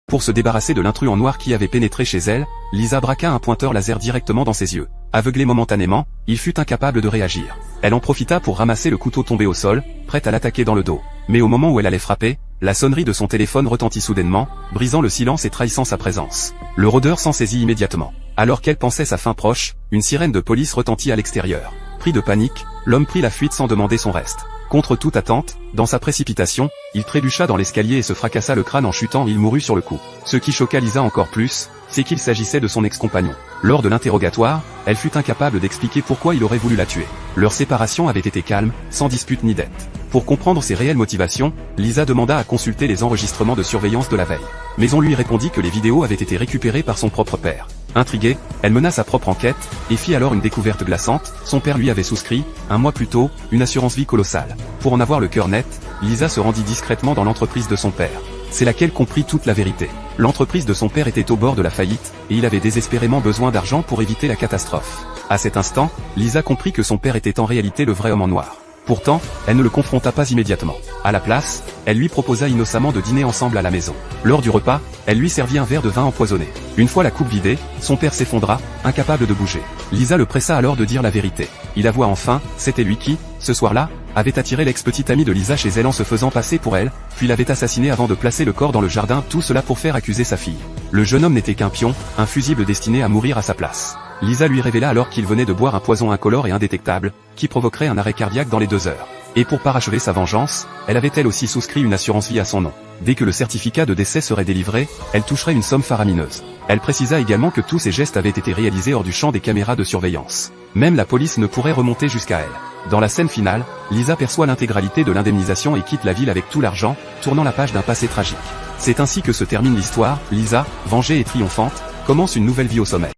Pour se débarrasser de l'intrus en noir qui avait pénétré chez elle, Lisa braqua un pointeur laser directement dans ses yeux. Aveuglé momentanément, il fut incapable de réagir. Elle en profita pour ramasser le couteau tombé au sol, prête à l'attaquer dans le dos. Mais au moment où elle allait frapper, la sonnerie de son téléphone retentit soudainement, brisant le silence et trahissant sa présence. Le rôdeur s'en saisit immédiatement. Alors qu'elle pensait sa fin proche, une sirène de police retentit à l'extérieur. Pris de panique, l'homme prit la fuite sans demander son reste. Contre toute attente, dans sa précipitation, il trébucha dans l'escalier et se fracassa le crâne en chutant et il mourut sur le coup. Ce qui choqua Lisa encore plus, c'est qu'il s'agissait de son ex-compagnon. Lors de l'interrogatoire, elle fut incapable d'expliquer pourquoi il aurait voulu la tuer. Leur séparation avait été calme, sans dispute ni dette. Pour comprendre ses réelles motivations, Lisa demanda à consulter les enregistrements de surveillance de la veille. Mais on lui répondit que les vidéos avaient été récupérées par son propre père. Intriguée, elle mena sa propre enquête, et fit alors une découverte glaçante. Son père lui avait souscrit, un mois plus tôt, une assurance vie colossale. Pour en avoir le cœur net, Lisa se rendit discrètement dans l'entreprise de son père. C'est là qu'elle comprit toute la vérité. L'entreprise de son père était au bord de la faillite, et il avait désespérément besoin d'argent pour éviter la catastrophe. À cet instant, Lisa comprit que son père était en réalité le vrai homme en noir. Pourtant, elle ne le confronta pas immédiatement. À la place, elle lui proposa innocemment de dîner ensemble à la maison. Lors du repas, elle lui servit un verre de vin empoisonné. Une fois la coupe vidée, son père s'effondra, incapable de bouger. Lisa le pressa alors de dire la vérité. Il avoua enfin, c'était lui qui, ce soir-là, avait attiré l'ex-petite amie de Lisa chez elle en se faisant passer pour elle, puis l'avait assassinée avant de placer le corps dans le jardin, tout cela pour faire accuser sa fille. Le jeune homme n'était qu'un pion, un fusible destiné à mourir à sa place. Lisa lui révéla alors qu'il venait de boire un poison incolore et indétectable, qui provoquerait un arrêt cardiaque dans les 2 heures. Et pour parachever sa vengeance, elle avait elle aussi souscrit une assurance vie à son nom. Dès que le certificat de décès serait délivré, elle toucherait une somme faramineuse. Elle précisa également que tous ces gestes avaient été réalisés hors du champ des caméras de surveillance. Même la police ne pourrait remonter jusqu'à elle. Dans la scène finale, Lisa perçoit l'intégralité de l'indemnisation et quitte la ville avec tout l'argent, tournant la page d'un passé tragique. C'est ainsi que se termine l'histoire. Lisa, vengée et triomphante, commence une nouvelle vie au sommet.